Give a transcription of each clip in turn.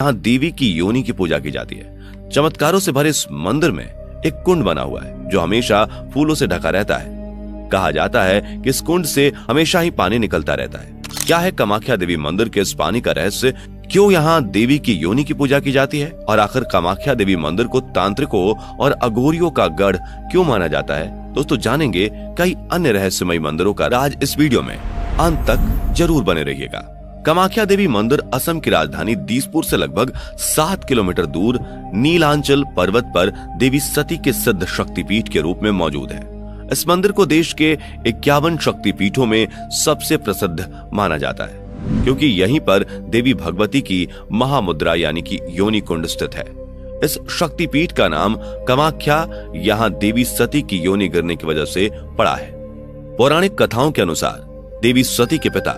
यहाँ देवी की योनि की पूजा की जाती है। चमत्कारों से भरे इस मंदिर में एक कुंड बना हुआ है जो हमेशा फूलों से ढका रहता है। कहा जाता है कि इस कुंड से हमेशा ही पानी निकलता रहता है। क्या है कामाख्या देवी मंदिर के इस पानी का रहस्य? क्यों यहाँ देवी की योनि की पूजा की जाती है? और आखिर कामाख्या देवी मंदिर को तांत्रिकों और अघोरियों का गढ़ क्यों माना जाता है? दोस्तों जानेंगे कई अन्य रहस्यमयी मंदिरों का राज इस वीडियो में। अंत तक जरूर बने रहिएगा। कामाख्या देवी मंदिर असम की राजधानी दिसपुर से लगभग 7 किलोमीटर दूर नीलांचल पर्वत पर देवी सती के सिद्ध शक्तिपीठ के रूप में मौजूद है। इस मंदिर को देश के 51 शक्तिपीठों में सबसे प्रसिद्ध माना जाता है, क्योंकि यहीं पर देवी भगवती की महामुद्रा यानी कि योनि कुंड स्थित है। इस शक्तिपीठ का नाम कामाख्या यहाँ देवी सती की योनि गिरने की वजह से पड़ा है। पौराणिक कथाओं के अनुसार देवी सती के पिता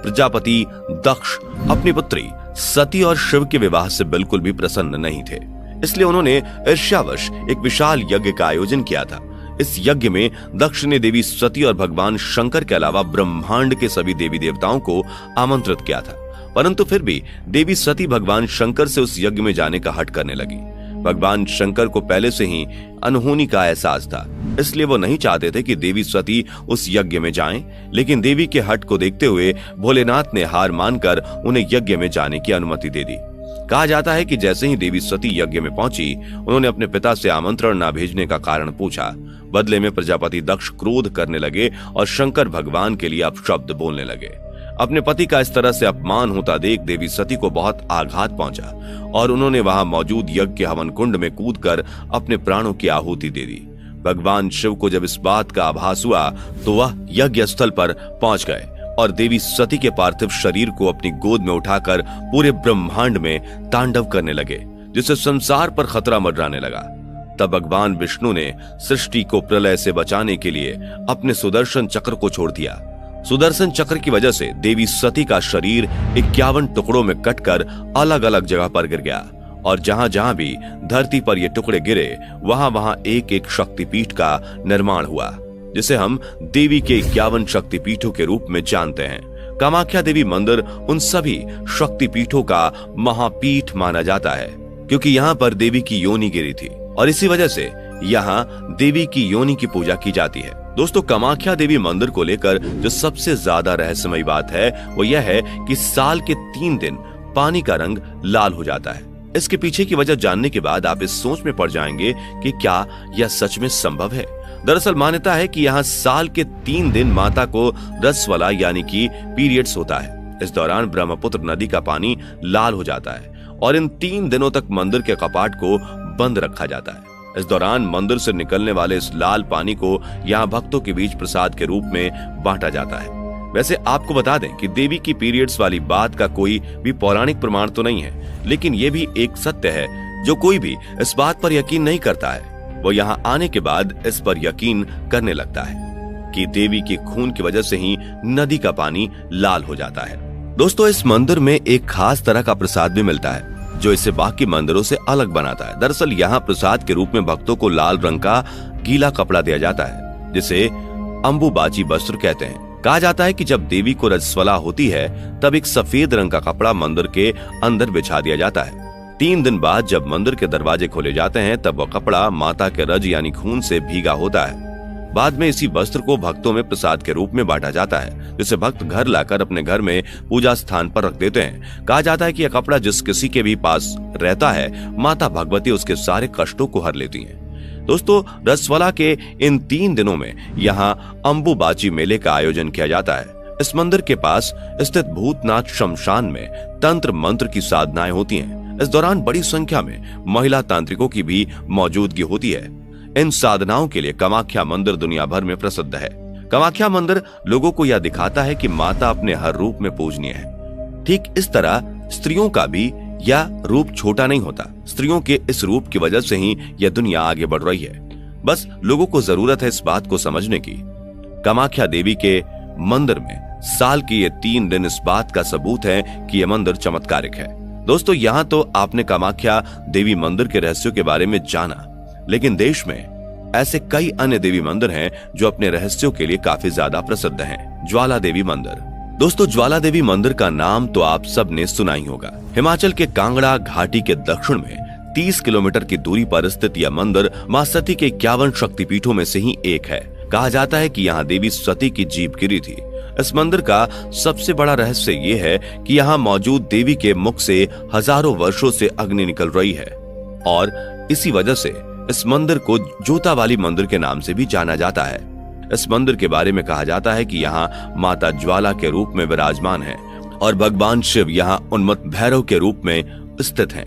प्रजापति दक्ष अपनी पुत्री सती और शिव के विवाह से बिल्कुल भी प्रसन्न नहीं थे, इसलिए उन्होंने ईर्ष्यावश एक विशाल यज्ञ का आयोजन किया था। इस यज्ञ में दक्ष ने देवी सती और भगवान शंकर के अलावा ब्रह्मांड के सभी देवी देवताओं को आमंत्रित किया था, परंतु फिर भी देवी सती भगवान शंकर से उस यज्ञ में जाने का हठ करने लगी। भगवान शंकर को पहले से ही अनहोनी का एहसास था, इसलिए वो नहीं चाहते थे कि देवी सती उस यज्ञ में जाएं, लेकिन देवी के हठ को देखते हुए भोलेनाथ ने हार मानकर उन्हें यज्ञ में जाने की अनुमति दे दी। कहा जाता है कि जैसे ही देवी सती यज्ञ में पहुंची, उन्होंने अपने पिता से आमंत्रण न भेजने का कारण पूछा। बदले में प्रजापति दक्ष क्रोध करने लगे और शंकर भगवान के लिए अपशब्द बोलने लगे। अपने पति का इस तरह से अपमान होता देख देवी सती को बहुत आघात पहुंचा और उन्होंने वहां मौजूद यज्ञ के हवन कुंड में कूदकर अपने प्राणों की आहुति दे दी। भगवान शिव को जब इस बात का आभास हुआ तो वह यज्ञ स्थल पर पहुंच गए और देवी सती के पार्थिव शरीर को अपनी गोद में उठाकर पूरे ब्रह्मांड में तांडव करने लगे, जिससे संसार पर खतरा मंडराने लगा। तब भगवान विष्णु ने सृष्टि को प्रलय से बचाने के लिए अपने सुदर्शन चक्र को छोड़ दिया। सुदर्शन चक्र की वजह से देवी सती का शरीर 51 टुकड़ों में कटकर अलग अलग जगह पर गिर गया और जहां जहां भी धरती पर ये टुकड़े गिरे वहां वहां एक एक शक्तिपीठ का निर्माण हुआ, जिसे हम देवी के 51 शक्तिपीठों के रूप में जानते हैं। कामाख्या देवी मंदिर उन सभी शक्तिपीठों का महापीठ माना जाता है, क्योंकि यहाँ पर देवी की योनि गिरी थी और इसी वजह से यहाँ देवी की योनि की पूजा की जाती है। दोस्तों कामाख्या देवी मंदिर को लेकर जो सबसे ज्यादा रहस्यमयी बात है वो यह है कि साल के 3 दिन पानी का रंग लाल हो जाता है। इसके पीछे की वजह जानने के बाद आप इस सोच में पड़ जाएंगे कि क्या यह सच में संभव है। दरअसल मान्यता है कि यहाँ साल के 3 दिन माता को रसवला यानी कि पीरियड्स होता है। इस दौरान ब्रह्मपुत्र नदी का पानी लाल हो जाता है और इन 3 दिनों तक मंदिर के कपाट को बंद रखा जाता है। इस दौरान मंदिर से निकलने वाले इस लाल पानी को यहाँ भक्तों के बीच प्रसाद के रूप में बांटा जाता है। वैसे आपको बता दें कि देवी की पीरियड्स वाली बात का कोई भी पौराणिक प्रमाण तो नहीं है, लेकिन ये भी एक सत्य है जो कोई भी इस बात पर यकीन नहीं करता है वो यहाँ आने के बाद इस पर यकीन करने लगता है कि देवी के खून की वजह से ही नदी का पानी लाल हो जाता है। दोस्तों इस मंदिर में एक खास तरह का प्रसाद भी मिलता है जो इसे बाकी मंदिरों से अलग बनाता है। दरअसल यहाँ प्रसाद के रूप में भक्तों को लाल रंग का गीला कपड़ा दिया जाता है, जिसे अंबुबाची वस्त्र कहते हैं। कहा जाता है कि जब देवी को रजस्वला होती है तब एक सफेद रंग का कपड़ा मंदिर के अंदर बिछा दिया जाता है। 3 दिन बाद जब मंदिर के दरवाजे खोले जाते हैं तब वह कपड़ा माता के रज यानी खून से भीगा होता है। बाद में इसी वस्त्र को भक्तों में प्रसाद के रूप में बांटा जाता है, जिसे भक्त घर लाकर अपने घर में पूजा स्थान पर रख देते हैं। कहा जाता है कि यह कपड़ा जिस किसी के भी पास रहता है माता भगवती उसके सारे कष्टों को हर लेती हैं। दोस्तों रसवला के इन 3 दिनों में यहाँ अंबुबाची मेले का आयोजन किया जाता है। इस मंदिर के पास स्थित भूतनाथ शमशान में तंत्र मंत्र की साधनाएं होती हैं। इस दौरान बड़ी संख्या में महिला तांत्रिकों की भी मौजूदगी होती है। इन साधनाओं के लिए कामाख्या मंदिर दुनिया भर में प्रसिद्ध है। कामाख्या मंदिर लोगों को यह दिखाता है कि माता अपने हर रूप में पूजनीय है। ठीक इस तरह स्त्रियों का भी यह रूप छोटा नहीं होता। स्त्रियों के इस रूप की वजह से ही यह दुनिया आगे बढ़ रही है। बस लोगों को जरूरत है इस बात को समझने की। कामाख्या देवी के मंदिर में साल के ये 3 दिन इस बात का सबूत है कि यह मंदिर चमत्कारिक है। दोस्तों यहाँ तो आपने कामाख्या देवी मंदिर के रहस्यों के बारे में जाना, लेकिन देश में ऐसे कई अन्य देवी मंदिर हैं जो अपने रहस्यों के लिए काफी ज्यादा प्रसिद्ध हैं। ज्वाला देवी मंदिर दोस्तों, ज्वाला देवी मंदिर का नाम तो आप सब ने सुना ही होगा। हिमाचल के कांगड़ा घाटी के दक्षिण में 30 किलोमीटर की दूरी पर स्थित यह मंदिर मां सती के 51 शक्तिपीठों में से ही एक है। कहा जाता है कि यहाँ देवी सती की जीभ गिरी थी। इस मंदिर का सबसे बड़ा रहस्य ये है कि यहाँ मौजूद देवी के मुख से हजारों वर्षों से अग्नि निकल रही है और इसी वजह से इस मंदिर को जोता वाली मंदिर के नाम से भी जाना जाता है। इस मंदिर के बारे में कहा जाता है कि यहाँ माता ज्वाला के रूप में विराजमान है और भगवान शिव यहाँ उन्मत्त भैरव के रूप में स्थित हैं।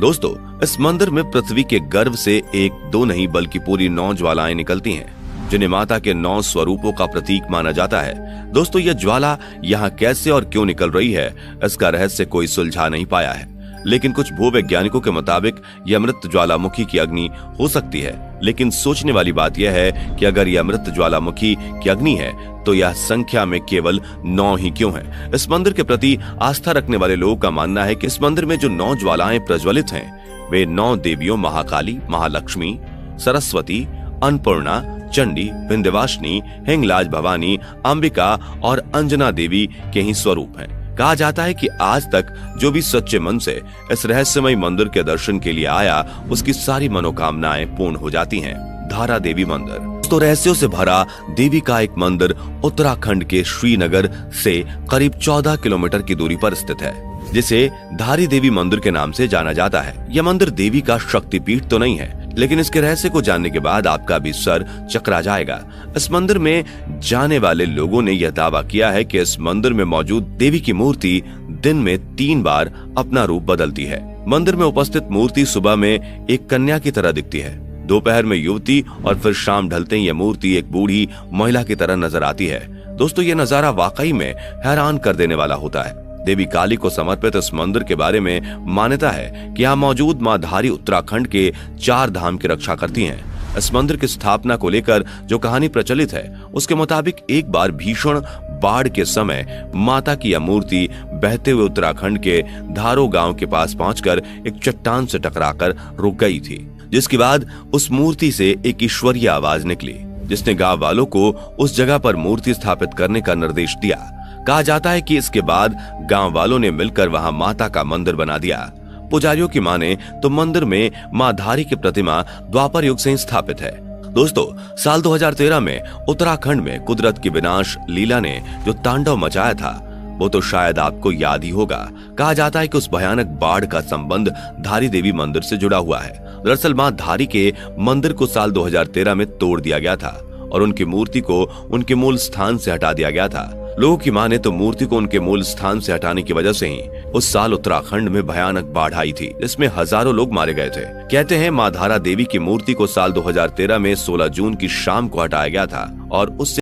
दोस्तों, इस मंदिर में पृथ्वी के गर्भ से एक दो नहीं बल्कि पूरी 9 ज्वालाएं निकलती हैं, जिन्हें माता के 9 स्वरूपों का प्रतीक माना जाता है। दोस्तों, यह ज्वाला यहाँ कैसे और क्यों निकल रही है, इसका रहस्य कोई सुलझा नहीं पाया है। लेकिन कुछ भूवैज्ञानिकों के मुताबिक यह मृत ज्वालामुखी की अग्नि हो सकती है। लेकिन सोचने वाली बात यह है कि अगर यह मृत ज्वालामुखी की अग्नि है तो यह संख्या में केवल 9 ही क्यों है। इस मंदिर के प्रति आस्था रखने वाले लोगों का मानना है कि इस मंदिर में जो 9 ज्वालाएं प्रज्वलित हैं, वे 9 देवियों महाकाली, महालक्ष्मी, सरस्वती, अन्नपूर्णा, चंडी, विंध्यवासिनी, हिंगलाज भवानी, अंबिका और अंजना देवी के ही स्वरूप हैं। कहा जाता है कि आज तक जो भी सच्चे मन से इस रहस्यमय मंदिर के दर्शन के लिए आया, उसकी सारी मनोकामनाएं पूर्ण हो जाती हैं। धारा देवी मंदिर तो रहस्यों से भरा देवी का एक मंदिर उत्तराखंड के श्रीनगर से करीब 14 किलोमीटर की दूरी पर स्थित है, जिसे धारी देवी मंदिर के नाम से जाना जाता है। यह मंदिर देवी का शक्तिपीठ तो नहीं है, लेकिन इसके रहस्य को जानने के बाद आपका भी सर चकरा जाएगा। इस मंदिर में जाने वाले लोगों ने यह दावा किया है कि इस मंदिर में मौजूद देवी की मूर्ति दिन में 3 बार अपना रूप बदलती है। मंदिर में उपस्थित मूर्ति सुबह में एक कन्या की तरह दिखती है, दोपहर में युवती और फिर शाम ढलते ही यह मूर्ति एक बूढ़ी महिला की तरह नजर आती है। दोस्तों, यह नजारा वाकई में हैरान कर देने वाला होता है। देवी काली को समर्पित इस मंदिर के बारे में मान्यता है कि यहाँ मौजूद मां धारी उत्तराखंड के 4 धाम की रक्षा करती हैं। इस मंदिर की स्थापना को लेकर जो कहानी प्रचलित है, उसके मुताबिक एक बार भीषण बाढ़ के समय माता की यह मूर्ति बहते हुए उत्तराखंड के धारो गांव के पास पहुंचकर एक चट्टान से टकराकर रुक गई थी, जिसके बाद उस मूर्ति से एक ईश्वरीय आवाज निकली, जिसने गांव वालों को उस जगह पर मूर्ति स्थापित करने का निर्देश दिया। कहा जाता है कि इसके बाद गांव वालों ने मिलकर वहां माता का मंदिर बना दिया। पुजारियों की माने तो मंदिर में मां धारी की प्रतिमा द्वापर युग से ही स्थापित है। दोस्तों, साल 2013 में उत्तराखंड में कुदरत की विनाश लीला ने जो तांडव मचाया था, वो तो शायद आपको याद ही होगा। कहा जाता है कि उस भयानक बाढ़ का संबंध धारी देवी मंदिर से जुड़ा हुआ है। दरअसल मां धारी के मंदिर को साल 2013 में तोड़ दिया गया था और उनकी मूर्ति को उनके मूल स्थान से हटा दिया गया था। लोगों की माने तो मूर्ति को उनके मूल स्थान से हटाने की वजह से ही उस साल उत्तराखंड में भयानक बाढ़ आई थी, जिसमें हजारों लोग मारे गए थे। कहते हैं मां धारा देवी की मूर्ति को साल 2013 में 16 जून की शाम को हटाया गया था और उससे